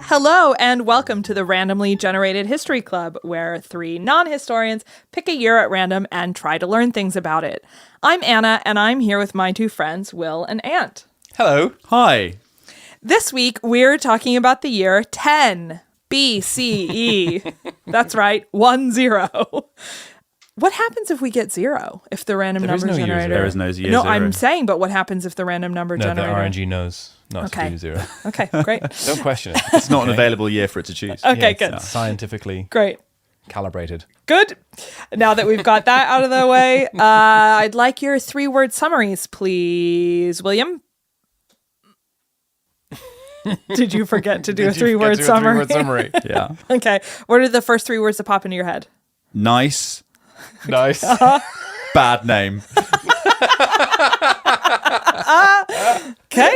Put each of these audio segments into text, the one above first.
Hello and welcome to the Randomly Generated History Club, where three non-historians pick a year at random and try to learn things about it. I'm Anna, and I'm here with my two friends, Will and Ant. Hello. Hi. This week, we're talking about the year 10 BCE. That's right, 10. What happens if we get zero? If the random number generator... There is no year No, zero. I'm saying, but what happens if the random number No, the generator... RNG knows not to do zero. Okay, great. Don't question it. It's not an available year for it to choose. Okay, It's good. scientifically Great. calibrated. Good. Now that we've got that out of the way, I'd like your 3-word summaries, please, William. Did you forget to do a 3-word summary? Yeah. Okay. What are the first 3 words that pop into your head? Nice. Nice. Bad name. Okay.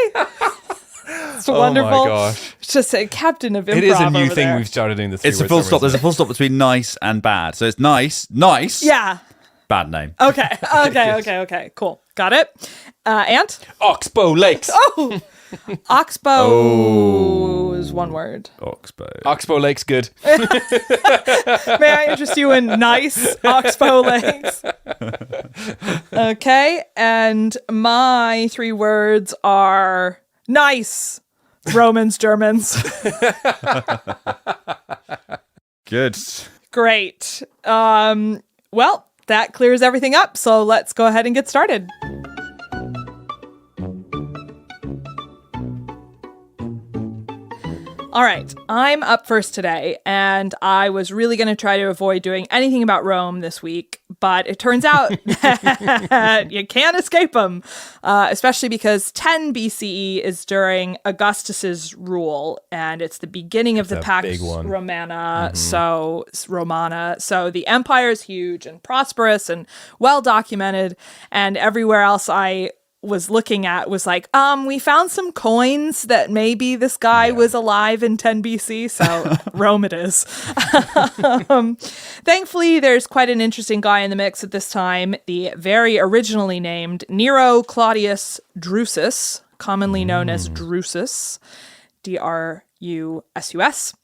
It's wonderful. Oh my gosh. It's just a captain of improv. It is a new over thing there. we've started doing this. It's a full stop. There's a full stop between nice and bad. So it's nice. Yeah. Bad name. Okay. Cool. Got it. Ant? Oxbow Lakes. Oh! Oxbow is one word. Oxbow. Oxbow Lakes, good. May I interest you in nice Oxbow Lakes? Okay, and my 3 words are nice Romans, Germans. Good. Great. Well, that clears everything up, so let's go ahead and get started. All right, I'm up first today, and I was really going to try to avoid doing anything about Rome this week, but it turns out that you can't escape them, especially because 10 BCE is during Augustus's rule, and it's the beginning of the Pax Romana, so the empire is huge and prosperous and well documented, and everywhere else I was looking at was like, we found some coins that maybe this guy was alive in 10 BC, so Rome it is. Thankfully, there's quite an interesting guy in the mix at this time, the very originally named Nero Claudius Drusus, commonly known as Drusus, Drusus.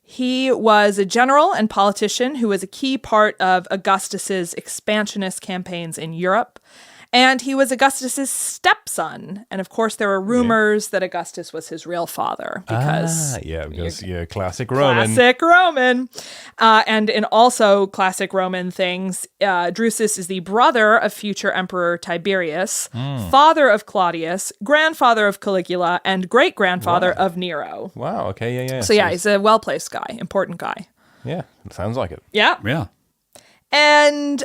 He was a general and politician who was a key part of Augustus's expansionist campaigns in Europe. And he was Augustus's stepson. And of course, there were rumors that Augustus was his real father. Because classic Roman. Classic Roman. And in also classic Roman things, Drusus is the brother of future Emperor Tiberius, father of Claudius, grandfather of Caligula, and great-grandfather of Nero. Wow, okay, yeah. So he's a well-placed guy, important guy. Yeah, sounds like it. Yeah. Yeah. And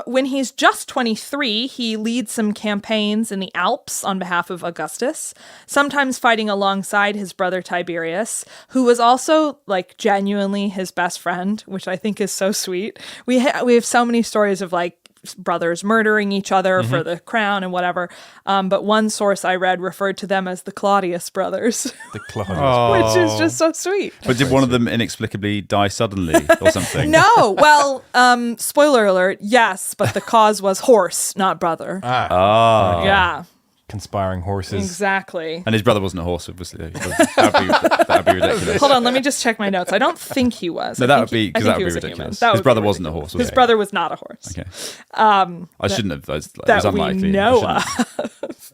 when he's just 23, he leads some campaigns in the Alps on behalf of Augustus, sometimes fighting alongside his brother Tiberius, who was also like genuinely his best friend, which I think is so sweet. We have so many stories of like brothers murdering each other for the crown and whatever. But one source I read referred to them as the Claudius brothers. The Claudius Which is just so sweet. But did one of them inexplicably die suddenly or something? No. Well, spoiler alert, yes, but the cause was horse, not brother. Yeah. Conspiring horses. Exactly. And his brother wasn't a horse, obviously. That'd be ridiculous. Hold on, let me just check my notes. I don't think he was. No, that would be ridiculous. His brother wasn't a horse, was His he? brother was not a horse. Okay. I shouldn't have. It was That unlikely. we know of.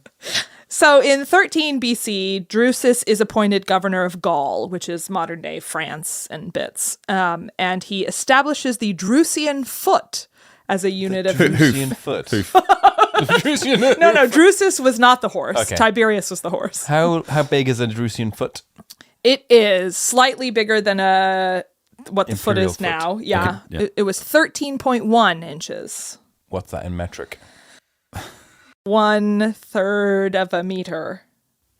So in 13 BC, Drusus is appointed governor of Gaul, which is modern-day France and bits. And he establishes the Drusian foot as a unit of... Drusian foot. No, Drusus was not the horse. Okay. Tiberius was the horse. How big is a Drusian foot? It is slightly bigger than what the foot is now. Yeah. Okay. It was 13.1 inches. What's that in metric? 1/3 of a meter.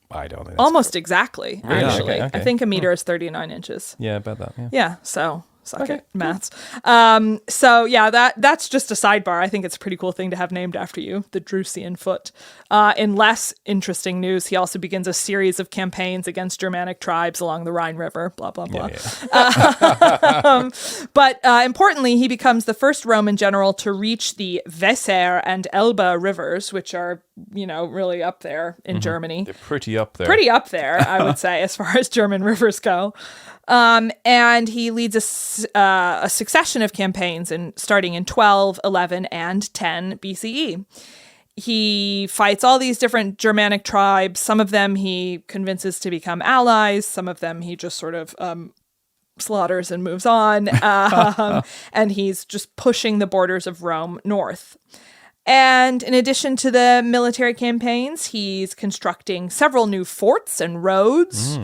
I don't think that's Almost exactly, Really? actually. Okay. I think a meter is 39 inches. Yeah, about that. Yeah. Yeah, so suck Okay, it, maths. So yeah, that's just a sidebar. I think it's a pretty cool thing to have named after you, the Drusian foot. In less interesting news, he also begins a series of campaigns against Germanic tribes along the Rhine River, blah, blah, blah. Yeah. But importantly, he becomes the first Roman general to reach the Weser and Elbe rivers, which are really up there in Germany. They're pretty up there. Pretty up there, I would say, as far as German rivers go. And he leads a succession of campaigns starting in 12, 11, and 10 BCE. He fights all these different Germanic tribes. Some of them he convinces to become allies. Some of them he just sort of slaughters and moves on. And he's just pushing the borders of Rome north. And in addition to the military campaigns, he's constructing several new forts and roads,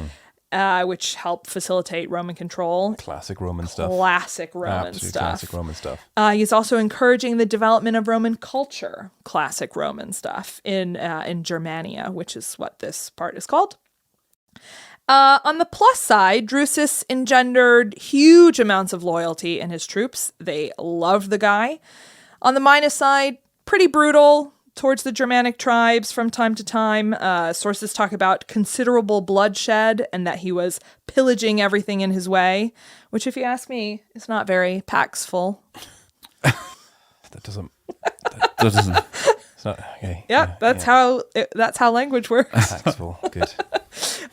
which help facilitate Roman control. Classic Roman stuff. Classic Roman stuff. He's also encouraging the development of Roman culture. Classic Roman stuff in Germania, which is what this part is called. On the plus side, Drusus engendered huge amounts of loyalty in his troops. They loved the guy. On the minus side, pretty brutal towards the Germanic tribes from time to time. Sources talk about considerable bloodshed and that he was pillaging everything in his way, which, if you ask me, is not very paxful. That doesn't. It's not okay. Yeah, that's how language works. Paxful, good.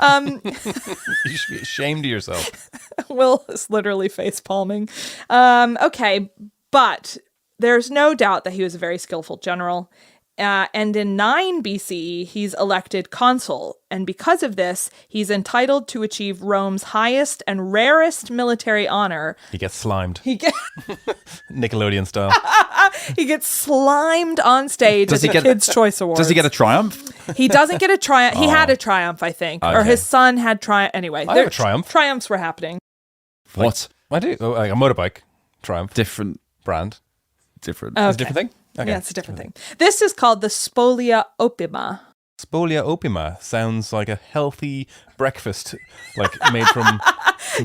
You should be ashamed of yourself. Will is literally face palming. Okay, but there's no doubt that he was a very skillful general. And in 9 BCE, he's elected consul. And because of this, he's entitled to achieve Rome's highest and rarest military honor. He gets slimed. Nickelodeon style. He gets slimed on stage at the Kids' Choice Awards. Does he get a triumph? He doesn't get a triumph. He had a triumph, I think. Okay. Or his son had triumph. Anyway. I have a triumph. Triumphs were happening. What? I do. Like a motorbike. Triumph. Different. Brand. Different. Okay. It's a different thing? Okay. Yeah, it's a different thing. This is called the Spolia Opima. Spolia opima sounds like a healthy breakfast, like made from some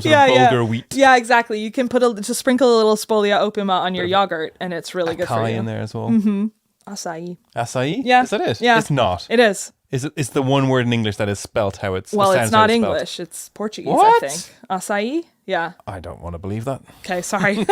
sort of bulgur wheat. Yeah, exactly. You can just sprinkle a little Spolia Opima on your yogurt, and it's really good for Acai you. in there as well. Mm-hmm. Acai. Acai? Yeah. Is that it? Yeah. It's not. It is. It's the one word in English that is spelt how it's Well, sounds it's how not spelt. English. It's Portuguese, What? I think. Acai? Yeah. I don't want to believe that. Okay, sorry.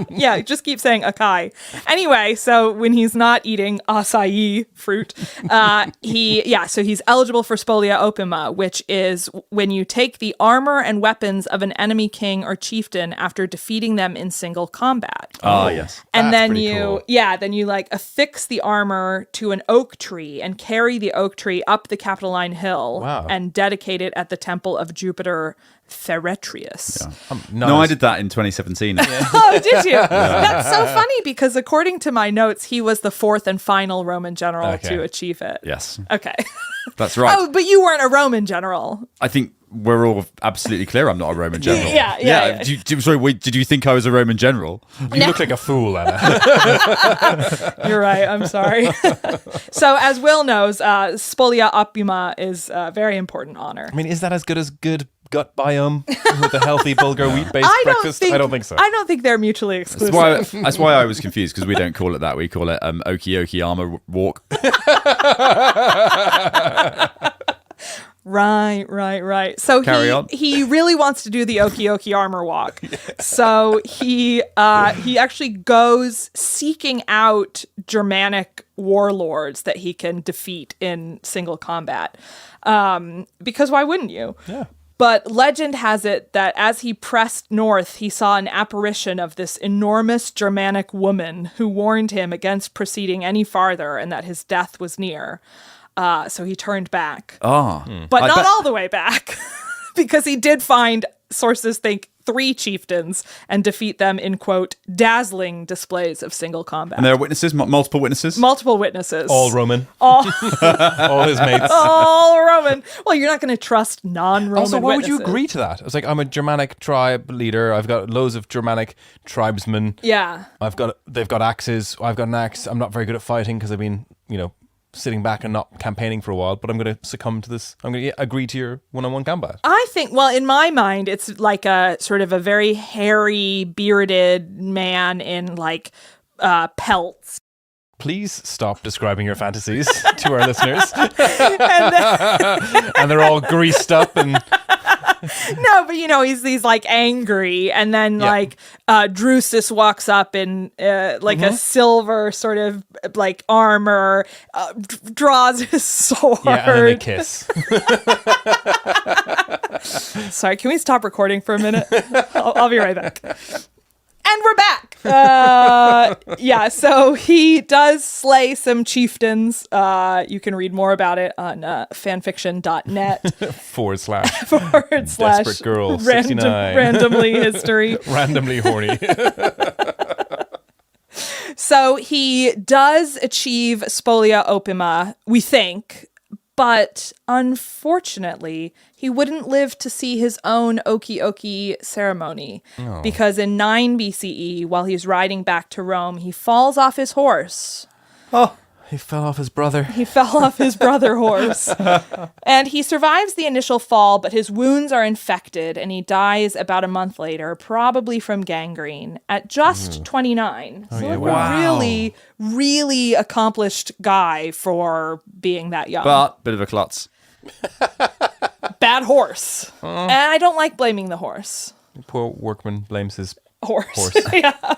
Yeah, just keep saying acai. Anyway, so when he's not eating acai fruit, so he's eligible for spolia opima, which is when you take the armor and weapons of an enemy king or chieftain after defeating them in single combat. Oh, yes. And That's then pretty you, cool. then you like affix the armor to an oak tree and carry the oak tree up the Capitoline Hill and dedicate it at the temple of Jupiter Feretrius. Yeah. No, I did that in 2017. Oh, did you? That's so funny because according to my notes, he was the 4th and final Roman general to achieve it. Yes. Okay. That's right. Oh, but you weren't a Roman general. I think we're all absolutely clear I'm not a Roman general. Yeah. Did you think I was a Roman general? You look like a fool, Anna. You're right. I'm sorry. So, as Will knows, spolia opima is a very important honor. I mean, is that as good as good gut biome with a healthy bulgur wheat-based breakfast? I don't think so. I don't think they're mutually exclusive. That's why I was confused, because we don't call it that. We call it Oaky-Oaky Armour Walk. Right. So he really wants to do the Oaky-Oaky Armour Walk. So he actually goes seeking out Germanic warlords that he can defeat in single combat. Because why wouldn't you? Yeah. But legend has it that as he pressed north, he saw an apparition of this enormous Germanic woman who warned him against proceeding any farther and that his death was near. So he turned back. Oh. But not all the way back. Because he did find, sources think, 3 chieftains and defeat them in, quote, dazzling displays of single combat. And there are witnesses? Multiple witnesses? Multiple witnesses. All Roman. All his mates. All Roman. Well, you're not going to trust non-Roman Also, why would you witnesses. agree to that? I was like, I'm a Germanic tribe leader. I've got loads of Germanic tribesmen. Yeah. They've got axes. I've got an axe. I'm not very good at fighting because I've been, sitting back and not campaigning for a while, but I'm going to succumb to this. I'm going to agree to your one-on-one combat. I think, well, in my mind, it's like a sort of a very hairy, bearded man in like pelts. Please stop describing your fantasies to our listeners. And And they're all greased up and No, but he's like angry, and then like Drusus walks up in like a silver sort of like armor, draws his sword. Yeah, and then they kiss. Sorry, can we stop recording for a minute? I'll be right back. And we're back. So he does slay some chieftains. You can read more about it on fanfiction.net / Desperate Girl 69. Randomly history. Randomly horny. So he does achieve spolia opima, we think, but unfortunately, he wouldn't live to see his own Oaky-Oaky ceremony because in 9 BCE, while he's riding back to Rome, he falls off his horse. Oh, he fell off his brother. He fell off his brother horse. And he survives the initial fall, but his wounds are infected and he dies about a month later, probably from gangrene, at just 29. Oh, so yeah, a wow. really, really accomplished guy for being that young. But bit of a klutz. Bad horse. And I don't like blaming the horse. Poor workman blames his Horse. Yeah.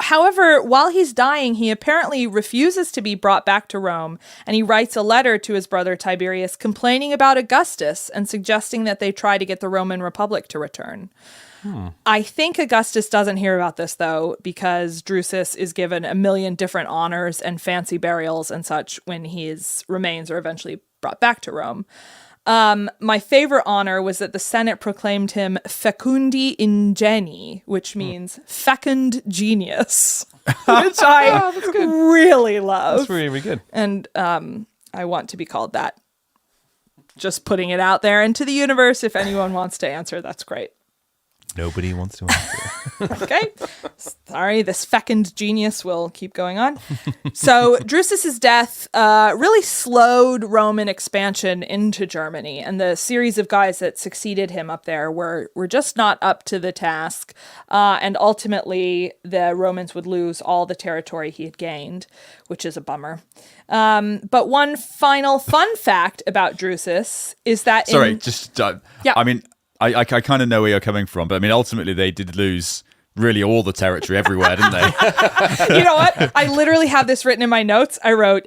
However, while he's dying, he apparently refuses to be brought back to Rome, and he writes a letter to his brother Tiberius complaining about Augustus and suggesting that they try to get the Roman Republic to return. I think Augustus doesn't hear about this, though, because Drusus is given a million different honors and fancy burials and such when his remains are eventually brought back to Rome. My favorite honor was that the Senate proclaimed him Fecundi Ingeni, which means fecund genius, which I really love. That's really, really good. And I want to be called that. Just putting it out there into the universe. If anyone wants to answer, that's great. Nobody wants to answer. Okay. Sorry, this fecund genius will keep going on. So Drusus's death really slowed Roman expansion into Germany, and the series of guys that succeeded him up there were just not up to the task. And ultimately, the Romans would lose all the territory he had gained, which is a bummer. But one final fun fact about Drusus is that I mean, I kind of know where you're coming from, but I mean, ultimately they did lose really all the territory everywhere, didn't they? You know what? I literally have this written in my notes. I wrote,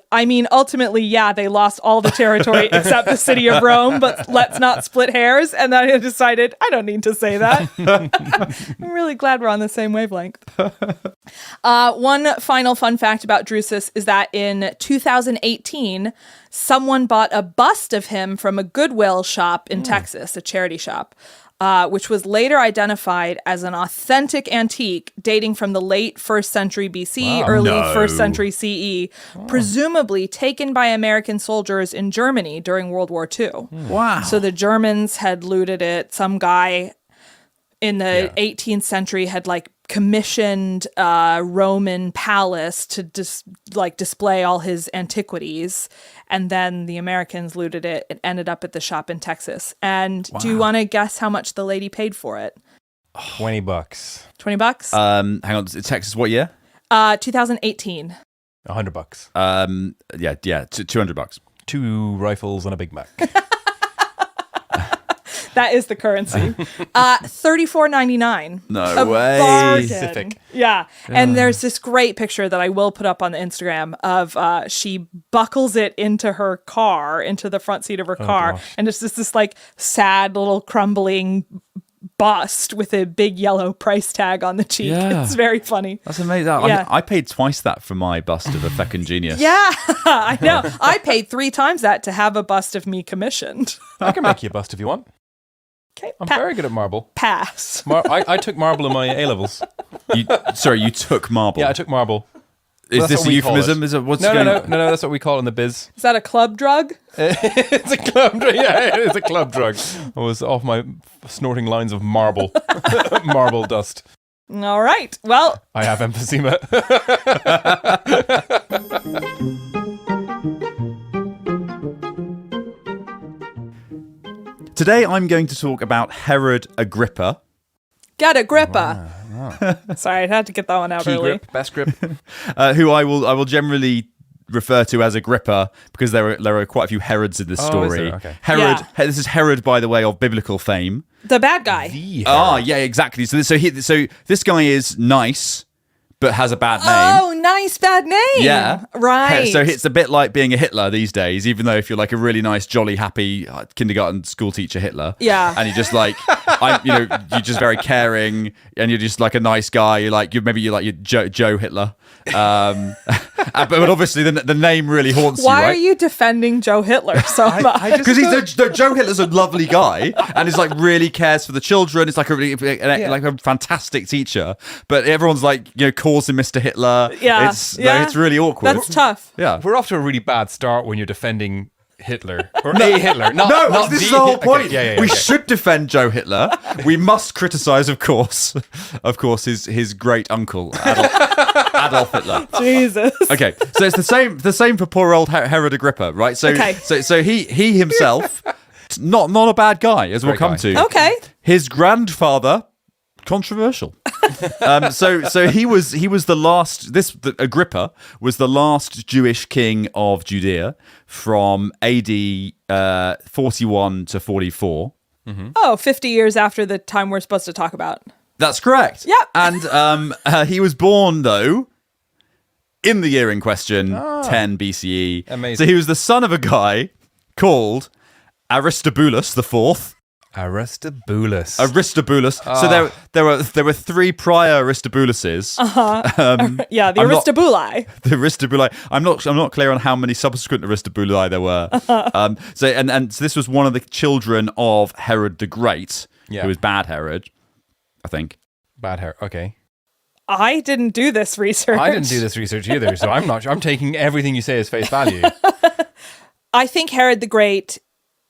ultimately, yeah, they lost all the territory except the city of Rome, but let's not split hairs. And then I decided, I don't need to say that. I'm really glad we're on the same wavelength. One final fun fact about Drusus is that in 2018, someone bought a bust of him from a Goodwill shop in Texas, a charity shop. Which was later identified as an authentic antique dating from the late 1st century BC, early 1st century CE, presumably taken by American soldiers in Germany during World War II. Wow. So the Germans had looted it. Some guy in the 18th century had commissioned a Roman palace to display all his antiquities, and then the Americans looted it. It ended up at the shop in Texas. And do you want to guess how much the lady paid for it? $20. $20? Hang on, Texas, what year? 2018. $100. $200. 2 rifles and a Big Mac. That is the currency. $34.99. No way. Bargain. Specific. Yeah. And there's this great picture that I will put up on the Instagram of she buckles it into her car, into the front seat of her car. Gosh. And it's just this sad little crumbling bust with a big yellow price tag on the cheek. Yeah. It's very funny. That's amazing. Yeah. I paid twice that for my bust of a fecund genius. Yeah, I know. I paid 3 times that to have a bust of me commissioned. I can make you a bust if you want. Okay, I'm very good at marble. Pass. I took marble in my A-levels. You took marble? Yeah, I took marble. Is this a euphemism? Is it, No, that's what we call it in the biz. Is that a club drug? It's a club drug. Yeah, it is a club drug. I was off my snorting lines of marble. Marble dust. All right. Well, I have emphysema. Today I'm going to talk about Herod Agrippa. get Agrippa. Wow. Sorry, I had to get that one out Key early. grip, best grip. Who I will generally refer to as Agrippa because there are quite a few Herods in this story. Okay. Herod. This is Herod, by the way, of biblical fame. The bad guy. Yeah, exactly. So this guy is nice, but has a bad name. Oh, nice bad name. Yeah. Right. So it's a bit like being a Hitler these days, even though if you're like a really nice, jolly, happy kindergarten school teacher Hitler. Yeah. And you're just like, you're just very caring and you're just like a nice guy. You're like Joe Hitler. But obviously the name really haunts you, right? Why are you defending Joe Hitler so much? Because Joe Hitler's a lovely guy and is like really cares for the children. It's like like a fantastic teacher, but everyone's like calls him Mr. Hitler. Yeah, it's really awkward. That's tough. Yeah, we're off to a really bad start when you're defending Hitler or a Hitler. No, this is the whole point. Okay, we should defend Joe Hitler. We must criticize, of course, his great uncle Adolf Hitler. Jesus. Okay, so it's the same for poor old Herod Agrippa, right? So he himself, not a bad guy, as we'll come to. Okay. His grandfather, controversial. So he was the last. Agrippa was the last Jewish king of Judea from AD 41 to 44. Mm-hmm. Oh, 50 years after the time we're supposed to talk about. That's correct. Yep. And he was born though in the year in question, 10 BCE. Amazing. So he was the son of a guy called Aristobulus IV. Aristobulus. So there were three prior Aristobuluses. Yeah, the Aristobuli. The Aristobuli. I'm not clear on how many subsequent Aristobuli there were. So this was one of the children of Herod the Great, who was Bad Herod, I think. Bad Herod. Okay. I didn't do this research. I didn't do this research either, so I'm not sure. I'm taking everything you say as face value. I think Herod the Great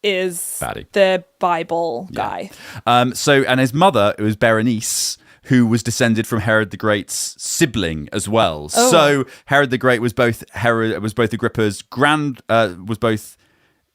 is Batty. The Bible guy. And his mother, it was Berenice, who was descended from Herod the Great's sibling as well. Oh. So Herod the Great was both Agrippa's was both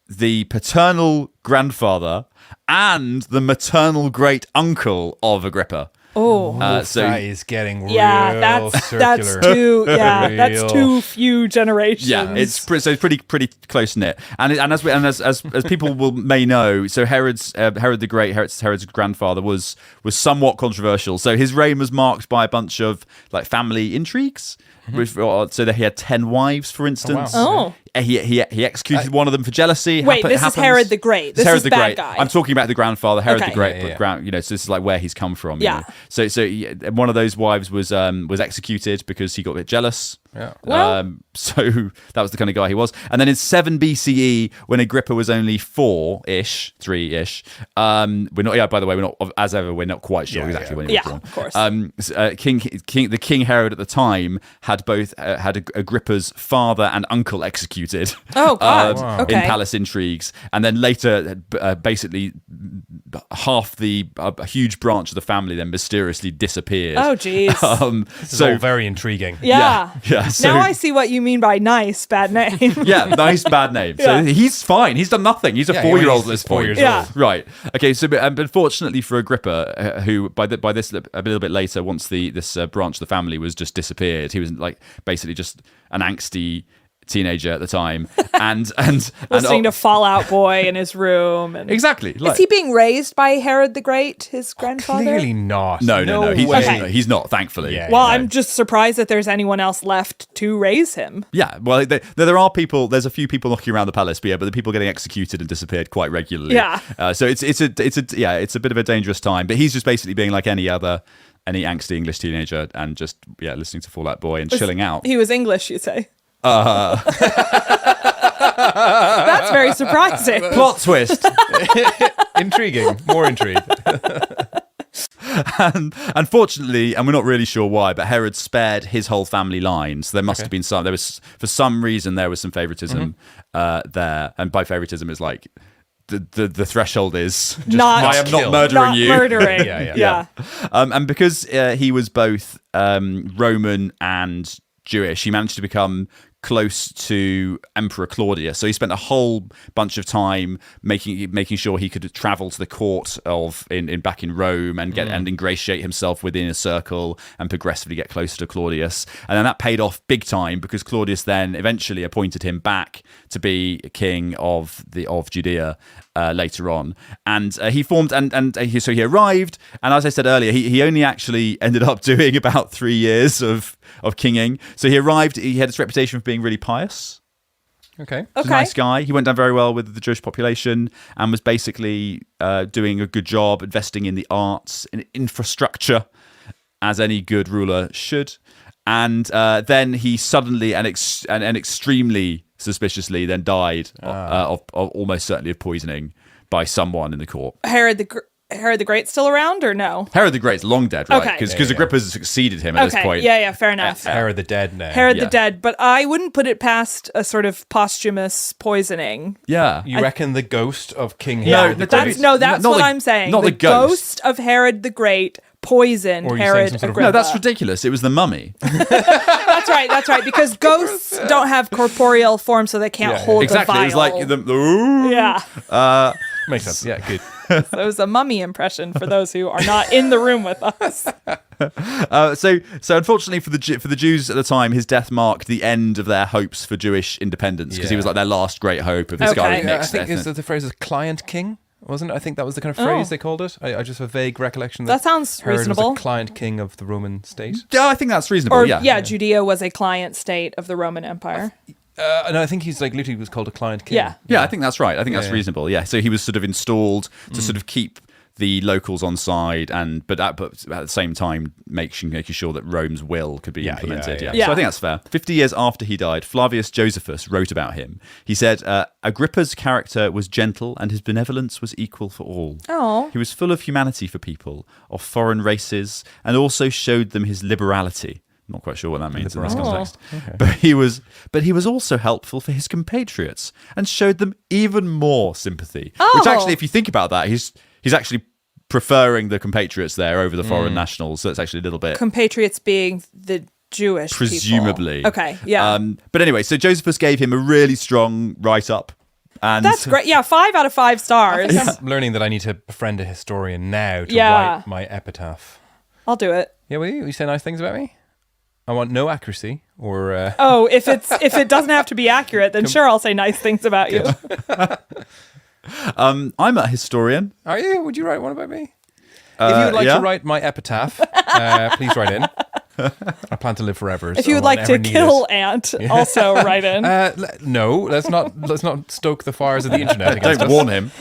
the paternal grandfather and the maternal great uncle of Agrippa. Oh, so that is getting real that's circular. That's too few generations. Yeah, it's pretty close knit. And as people may know, so Herod the Great, Herod's grandfather was somewhat controversial. So his reign was marked by a bunch of like family intrigues. Mm-hmm. So that he had 10 wives, for instance. Oh. He executed one of them for jealousy. Wait, this is Herod the Great. This is the bad Great. guy. I'm talking about the grandfather, Herod the Great. Yeah. So this is like where he's come from. Yeah. So one of those wives was executed because he got a bit jealous. Yeah. Well, So that was the kind of guy he was. And then in 7 BCE, when Agrippa was only 3-ish. We're not. By the way, we're not as ever. We're not quite sure exactly when he was born. Of course. King Herod at the time had both had Agrippa's father and uncle executed. Oh God! In palace intrigues, and then later, basically, half a huge branch of the family then mysteriously disappeared. Oh geez. This is all very intriguing. Yeah. So, now I see what you mean by nice bad name. Yeah, nice bad name. So he's fine. He's done nothing. He's a 4-year-old at this point. Yeah. Right. Okay. So, but fortunately for Agrippa, who by this a little bit later, once this branch of the family was just disappeared, he was like basically just an angsty teenager at the time, and listening to Fall Out Boy in his room. And exactly. Is he being raised by Herod the Great, his grandfather? Clearly not. No. He's not. Thankfully. Yeah, well, I'm just surprised that there's anyone else left to raise him. Yeah. Well, there are people. There's a few people knocking around the palace, but the people getting executed and disappeared quite regularly. Yeah. So it's a bit of a dangerous time. But he's just basically being like any angsty English teenager and just listening to Fall Out Boy and chilling out. He was English, you say? That's very surprising. Plot twist. Intriguing. More intrigue. And unfortunately, and we're not really sure why, but Herod spared his whole family line. So there must have been for some reason there was some favoritism there. And by favoritism, it's like the threshold is I am not murdering you. Murdering. Yeah. And because he was both Roman and Jewish, he managed to become close to Emperor Claudius. So he spent a whole bunch of time making sure he could travel to the court back in Rome and and ingratiate himself within a circle and progressively get closer to Claudius. And then that paid off big time, because Claudius then eventually appointed him back to be king of Judea later on. And he formed so he arrived, and as I said earlier, he only actually ended up doing about 3 years of kinging. So he arrived, he had this reputation for being really pious. Okay. He's a nice guy. He went down very well with the Jewish population and was basically doing a good job investing in the arts and infrastructure, as any good ruler should. And then he suddenly and extremely suspiciously then died of almost certainly of poisoning by someone in the court. Herod the Great's still around, or no? Herod the Great's long dead, right? Okay. Because Agrippa's succeeded him at this point. Yeah, fair enough. Herod the Dead now. Herod the Dead, but I wouldn't put it past a sort of posthumous poisoning. Yeah. You reckon the ghost of King Yeah, Herod the Great? that's what I'm saying. Not the ghost of Herod the Great poisoned Or are you Herod saying some sort of- Agrippa. No, that's ridiculous. It was the mummy. That's right, because ghosts don't have corporeal form, so they can't hold Exactly. the vial. It was like the Yeah. Makes sense. Yeah, good. So it was a mummy impression for those who are not in the room with us. So unfortunately for the Jews at the time, his death marked the end of their hopes for Jewish independence, because he was like their last great hope of this guy. Okay. I think the phrase is client king, wasn't it? I think that was the kind of phrase they called it. I just have a vague recollection That sounds Herod reasonable. was a client king of the Roman state. Yeah, I think that's reasonable. Or yeah. Judea was a client state of the Roman Empire. And I think he's literally was called a client king. Yeah. I think that's right. I think that's reasonable. Yeah. So he was sort of installed to sort of keep the locals on side, but at the same time making sure that Rome's will could be implemented. Yeah. So I think that's fair. 50 years after he died, Flavius Josephus wrote about him. He said, Agrippa's character was gentle and his benevolence was equal for all. Oh. He was full of humanity for people of foreign races and also showed them his liberality. Not quite sure what that means in this context. Okay. But he was also helpful for his compatriots and showed them even more sympathy. Oh. Which actually, if you think about that, he's actually preferring the compatriots there over the foreign nationals. So it's actually a little bit... Compatriots being the Jewish presumably. people. Okay, yeah. But anyway, so Josephus gave him a really strong write-up. And That's great. Yeah, 5 out of 5 stars. I'm learning that I need to befriend a historian now to Yeah. write my epitaph. I'll do it. Yeah, will you? You say nice things about me? I want no accuracy or... Oh, if it doesn't have to be accurate, then sure, I'll say nice things about you. I'm a historian. Are you? Would you write one about me? If you would like to write my epitaph, please write in. I plan to live forever. If you would like to kill Ant, also write in. No, let's not stoke the fires of the internet against Don't us. warn him.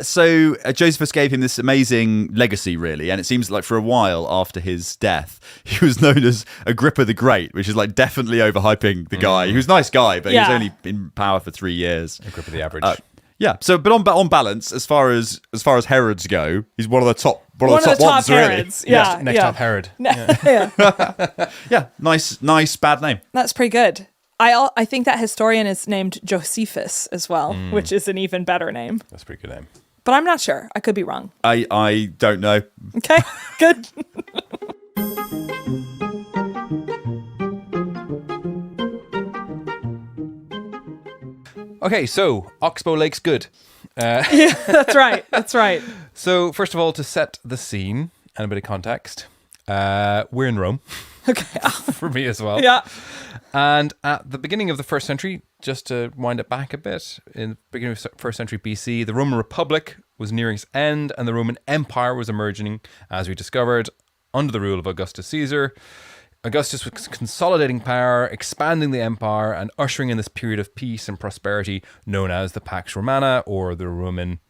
So Josephus gave him this amazing legacy, really, and it seems like for a while after his death, he was known as Agrippa the Great, which is like definitely overhyping the guy. He was a nice guy, but he was only in power for 3 years. Agrippa the average. Yeah. So, but on balance, as far as Herods go, he's one of the top top ones, Herods. really. Yeah, Next up, Herod. Yeah. Nice bad name. That's pretty good. I think that historian is named Josephus as well, which is an even better name. That's a pretty good name. But I'm not sure. I could be wrong. I don't know. Okay, good. Okay, so Oxbow Lake's good. Yeah, that's right. So first of all, to set the scene and a bit of context, we're in Rome. Okay. For me as well. Yeah. And at the beginning of the 1st century, just to wind it back a bit, in the beginning of 1st century BC, the Roman Republic was nearing its end and the Roman Empire was emerging, as we discovered, under the rule of Augustus Caesar. Augustus was consolidating power, expanding the empire, and ushering in this period of peace and prosperity known as the Pax Romana, or the Roman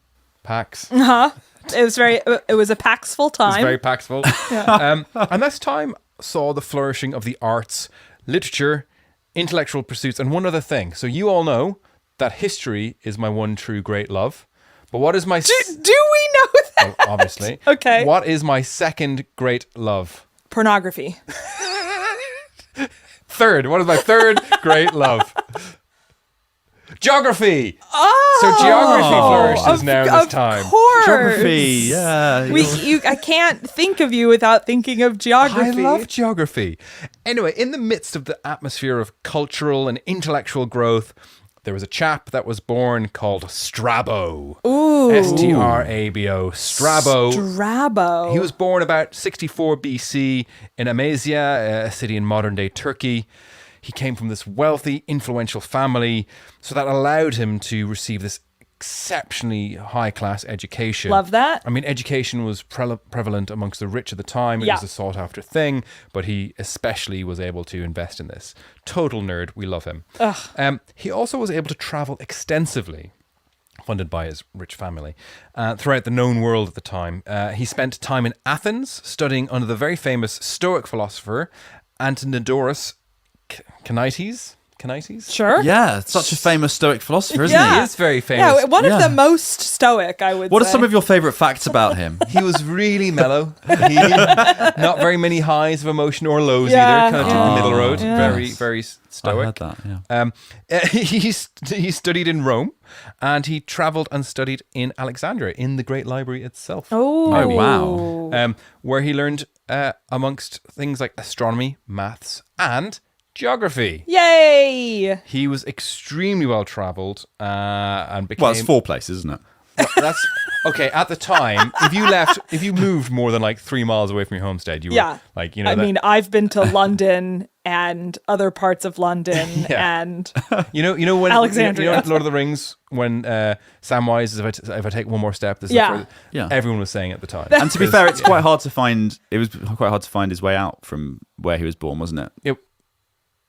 Pax. It was a paxful time. It's very paxful. And this time saw the flourishing of the arts, literature, intellectual pursuits, and one other thing. So you all know that history is my one true great love. But what is my... Do we know that? Oh, obviously. Okay. What is my second great love? Pornography. Third. What is my third great love? Geography! Oh! So geography flourishes now in this time. Of course. Geography, yeah. I can't think of you without thinking of geography. I love geography. Anyway, in the midst of the atmosphere of cultural and intellectual growth, there was a chap that was born called Strabo. Ooh. Strabo. Strabo. Strabo. He was born about 64 BC in Amasia, a city in modern-day Turkey. He came from this wealthy, influential family, so that allowed him to receive this exceptionally high-class education. Love that. I mean, education was prevalent amongst the rich at the time. It was a sought-after thing, but he especially was able to invest in this. Total nerd. We love him. He also was able to travel extensively, funded by his rich family, throughout the known world at the time. He spent time in Athens, studying under the very famous Stoic philosopher Antinodorus Canaites? Sure. Yeah, such a famous Stoic philosopher, isn't Yeah. He is very famous. Yeah, one of the most stoic, I would say. What are some of your favourite facts about him? He was really mellow. Not very many highs of emotion or lows either. Kind of took the middle road. Yeah. Very stoic. I heard that, yeah. He studied in Rome, and he travelled and studied in Alexandria in the Great Library itself. Oh, wow. Where he learned amongst things like astronomy, maths, and geography. Yay! He was extremely well travelled and became. Well, it's 4 places, isn't it? That's okay. At the time, if you moved more than like 3 miles away from your homestead, you were like, you know. I mean, I've been to London and other parts of London and you know when Alexandria. you know Lord of the Rings when Samwise is if I take one more step, this is everyone was saying at the time. And to be fair, it's quite hard to find. It was quite hard to find his way out from where he was born, wasn't it?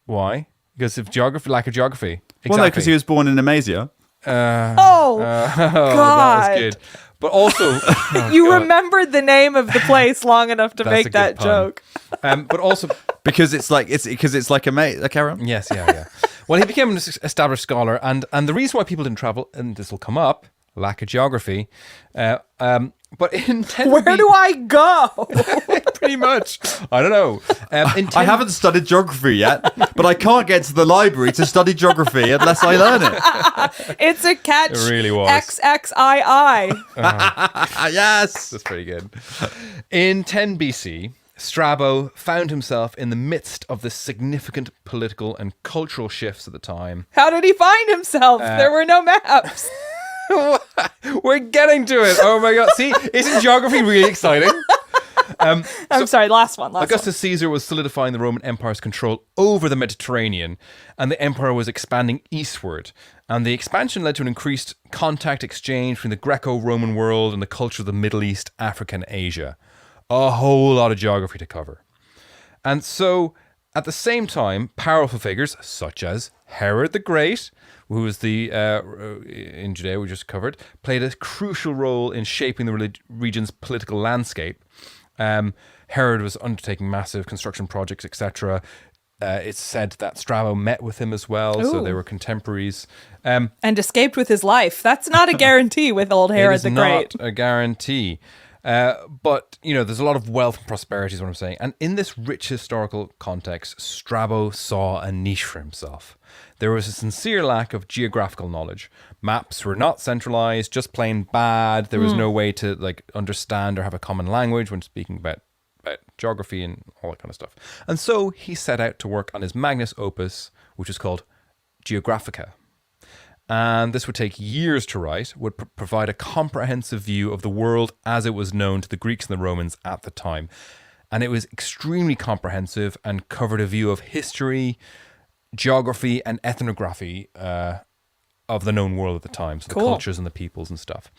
Why? Because of lack of geography. Exactly. Well, no, because he was born in Amasia. God. That was good. But also, you remembered the name of the place long enough to make that joke. But also because it's like a mate, like Aaron. Yes, yeah. Well, he became an established scholar, and the reason why people didn't travel, and this will come up, lack of geography. But in 10 where do I go? Pretty much. I don't know. I haven't studied geography yet, but I can't get to the library to study geography unless I learn it. It's a catch. It really was. XXII. Yes. That's pretty good. In 10 BC, Strabo found himself in the midst of the significant political and cultural shifts at the time. How did he find himself? There were no maps. We're getting to it. Oh my God. See, isn't geography really exciting? I'm sorry, last one. Augustus Caesar was solidifying the Roman Empire's control over the Mediterranean, and the empire was expanding eastward. And the expansion led to an increased contact exchange between the Greco-Roman world and the culture of the Middle East, Africa, and Asia. A whole lot of geography to cover. And so, at the same time, powerful figures such as Herod the Great, who was the in Judea we just covered, played a crucial role in shaping the region's political landscape. Herod was undertaking massive construction projects, etc. It's said that Strabo met with him as well, so they were contemporaries. And escaped with his life. That's not a guarantee with old Herod the Great. Not a guarantee. But, you know, there's a lot of wealth and prosperity is what I'm saying. And in this rich historical context, Strabo saw a niche for himself. There was a sincere lack of geographical knowledge. Maps were not centralized, just plain bad. There was no way to like understand or have a common language when speaking about geography and all that kind of stuff. And so he set out to work on his magnus opus, which is called Geographica. And this would take years to write, would provide a comprehensive view of the world as it was known to the Greeks and the Romans at the time. And it was extremely comprehensive and covered a view of history, geography, and ethnography of the known world at the time. So the cultures and the peoples and stuff.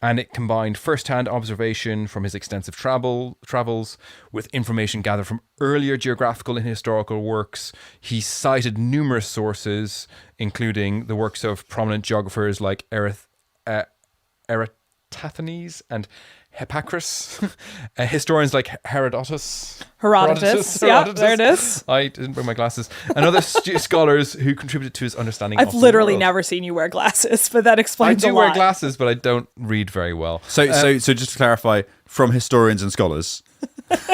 And it combined first-hand observation from his extensive travels with information gathered from earlier geographical and historical works. He cited numerous sources, including the works of prominent geographers like Eratosthenes and Hippocrates, historians like Herodotus. Yeah, there it is. I didn't bring my glasses. And other scholars who contributed to his understanding I've literally never seen you wear glasses, but that explains a lot. I do wear glasses, but I don't read very well. So just to clarify, from historians and scholars.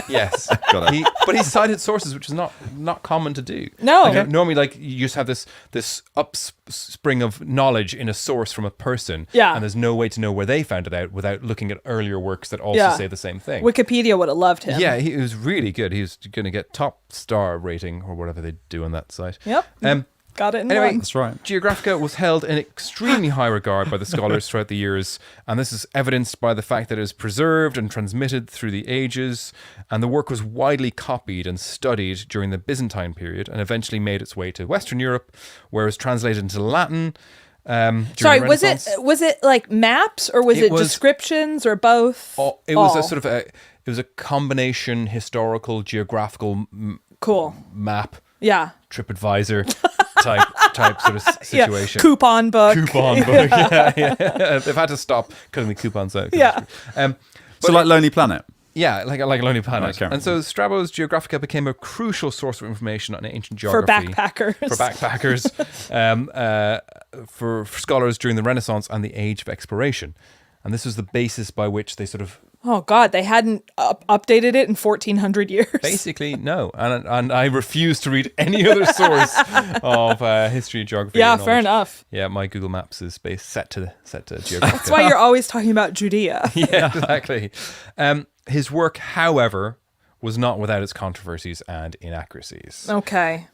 Yes, Got it. but he cited sources, which is not common to do. No. Like, normally, like you just have this upspring of knowledge in a source from a person, and there's no way to know where they found it out without looking at earlier works that also say the same thing. Wikipedia would have loved him. Yeah, he was really good. He was going to get top star rating or whatever they do on that site. Yep. Got it in Anyway, one. That's right. Geographica was held in extremely high regard by the scholars throughout the years, and this is evidenced by the fact that it was preserved and transmitted through the ages, and the work was widely copied and studied during the Byzantine period, and eventually made its way to Western Europe, where it was translated into Latin. Sorry, was it like maps or was it descriptions or both? It was a sort of it was a combination historical geographical cool map. Yeah. TripAdvisor type sort of situation. Coupon book. Yeah. They've had to stop cutting the coupons out. Yeah. So like Lonely Planet. Yeah, like a Lonely Planet. Right, and so Strabo's Geographica became a crucial source of information on ancient geography. For backpackers. For scholars during the Renaissance and the Age of Exploration. And this was the basis by which they sort of... Oh, God, they hadn't updated it in 1,400 years. Basically, no. And I refuse to read any other source of history and geography. Yeah, fair enough. Yeah, my Google Maps is set to Geographica. That's why you're always talking about Judea. Yeah, exactly. His work, however, was not without its controversies and inaccuracies. Okay.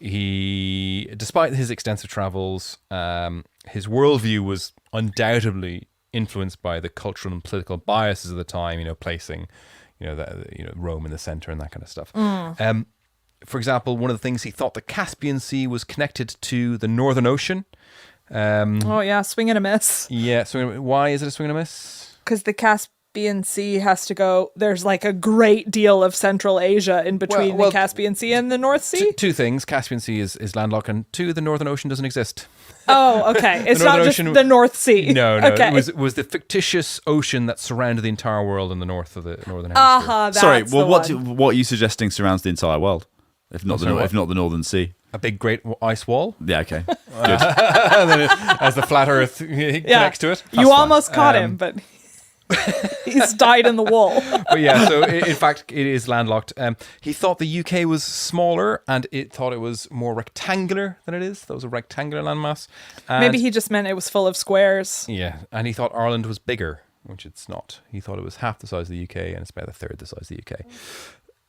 Despite his extensive travels, his worldview was undoubtedly influenced by the cultural and political biases of the time, placing, Rome in the center and that kind of stuff. For example, one of the things he thought the Caspian Sea was connected to the Northern Ocean. Swing and a miss. Yeah, so why is it a swing and a miss? Because the Caspian Sea has to go, there's like a great deal of Central Asia in between the Caspian Sea and the North Sea. Two things. Caspian Sea is landlocked, and two, the Northern Ocean doesn't exist. Oh, okay. It's not just the North Sea. No. Okay. It was the fictitious ocean that surrounded the entire world in the north of the Northern Hemisphere. Sorry, well, what are you suggesting surrounds the entire world? If not the Northern Sea? A big, great ice wall. Yeah, okay. Good. And then as the flat Earth connects to it. You almost caught him, but... He's dyed in the wool. But yeah, so in fact, it is landlocked. He thought the UK was smaller, and it thought it was more rectangular than it is. That was a rectangular landmass. Maybe he just meant it was full of squares. Yeah, and he thought Ireland was bigger, which it's not. He thought it was half the size of the UK, and it's about a third the size of the UK.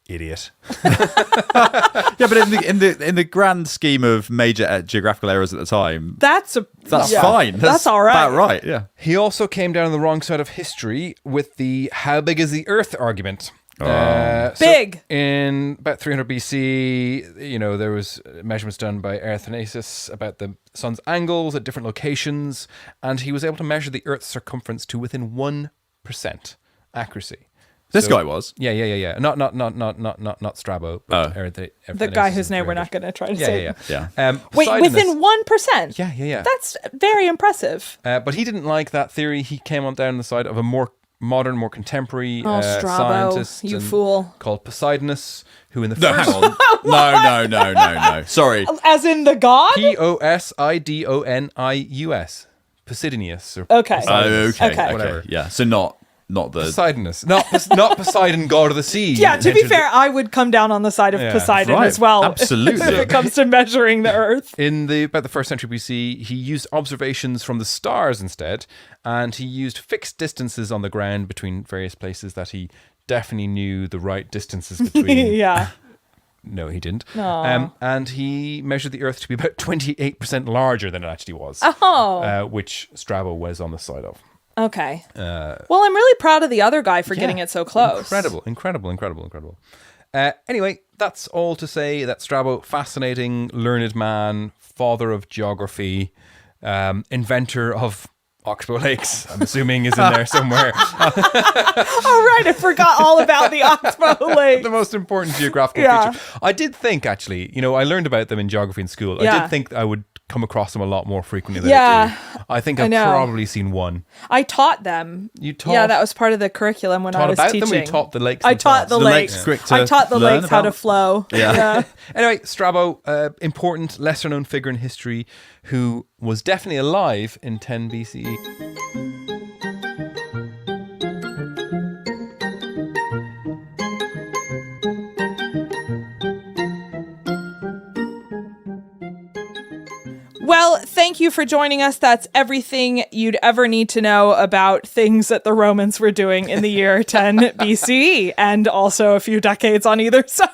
Idiot. Yeah, but in the grand scheme of major geographical errors at the time, that's fine. That's all right. About right. Yeah. He also came down on the wrong side of history with the "how big is the Earth" argument. Big. So in about 300 BC, there was measurements done by Eratosthenes about the sun's angles at different locations, and he was able to measure the Earth's circumference to within 1% accuracy. This guy was. Yeah. Not Strabo, but the guy whose name we're not going to try to say. Yeah. Wait, within 1%? Yeah. That's very impressive. But he didn't like that theory. He came on down the side of a more modern, more contemporary Strabo, scientist, you fool, called Poseidonus, who in the first... No. Sorry. As in the god? Posidonius. Posidonius. Okay. Whatever. Yeah. So not the Poseidonus, not Poseidon, god of the sea. Yeah, to be fair, I would come down on the side of Poseidon as well. Absolutely. If it comes to measuring the Earth. In about the 1st century BC, he used observations from the stars instead, and he used fixed distances on the ground between various places that he definitely knew the right distances between. Yeah. No, he didn't. And he measured the Earth to be about 28% larger than it actually was. Which Strabo was on the side of. Okay. Well, I'm really proud of the other guy for getting it so close. Incredible. Anyway, that's all to say that Strabo, fascinating, learned man, father of geography, inventor of Oxbow Lakes, I'm assuming is in there somewhere. All right, I forgot all about the Oxbow Lakes. The most important geographical feature. I did think, actually, I learned about them in geography in school. I did think I would come across them a lot more frequently than I do. I think I've probably seen one. I taught them. You taught? Yeah, that was part of the curriculum when I was teaching. Them, or you taught the lakes I taught the lakes. I taught the lakes how to flow. Yeah. Anyway, Strabo, important, lesser-known figure in history who was definitely alive in 10 BCE. thank you for joining us. That's everything you'd ever need to know about things that the Romans were doing in the year 10 BCE, and also a few decades on either side.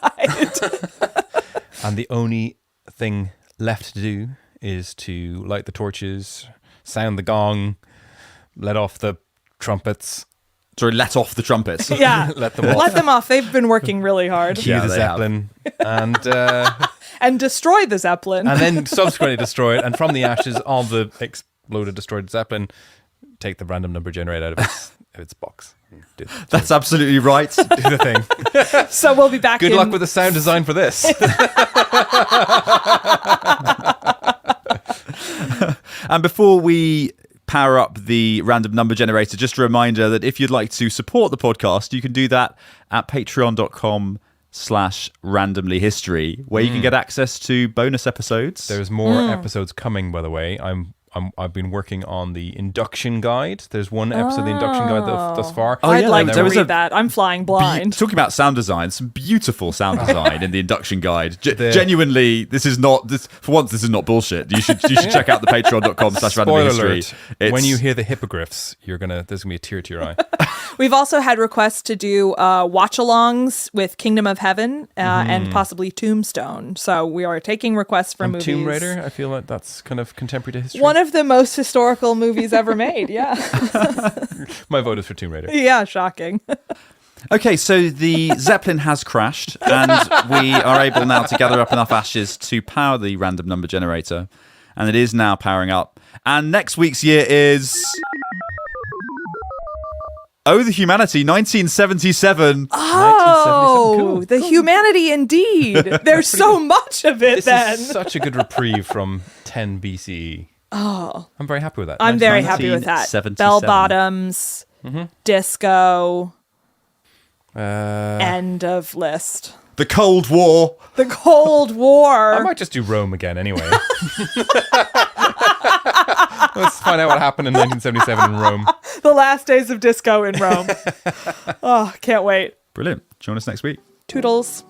And the only thing left to do is to light the torches, sound the gong, let off the trumpets. Sorry, let off the trumpets. Yeah. Let them off. Let them off. They've been working really hard. Cue Yeah, the they Zeppelin. And And destroy the Zeppelin. and then subsequently destroy it. And from the ashes of the exploded, destroyed Zeppelin, take the random number generator out of its box. That's absolutely right. Do the thing. So we'll be back Good in... luck with the sound design for this. And before we power up the random number generator, just a reminder that if you'd like to support the podcast, you can do that at patreon.com/randomlyhistory, where you can get access to bonus episodes. There's more episodes coming, by the way. I've been working on the induction guide. There's one episode of the induction guide thus far. I'd like there to was read that. I'm flying blind. Talking about sound design, some beautiful sound design in the induction guide. Genuinely, this is not bullshit. You should check out the Spoiler patreon.com/randomlyhistory. alert. When you hear the hippogriffs, there's going to be a tear to your eye. We've also had requests to do watch-alongs with Kingdom of Heaven and possibly Tombstone. So we are taking requests for movies. Tomb Raider, I feel like that's kind of contemporary to history. One of the most historical movies ever made, yeah. My vote is for Tomb Raider. Yeah, shocking. Okay, so the Zeppelin has crashed, and we are able now to gather up enough ashes to power the random number generator, and it is now powering up. And next week's year is... Oh, the Humanity, 1977. Oh, Cool. the humanity indeed. There's so much of it This then. is such a good reprieve from 10 BCE. Oh. I'm very happy with that. I'm very happy with that. 1977. Bell bottoms, disco, end of list. The Cold War. The Cold War. I might just do Rome again anyway. Let's find out what happened in 1977 in Rome. The last days of disco in Rome. Oh, can't wait. Brilliant. Join us next week. Toodles.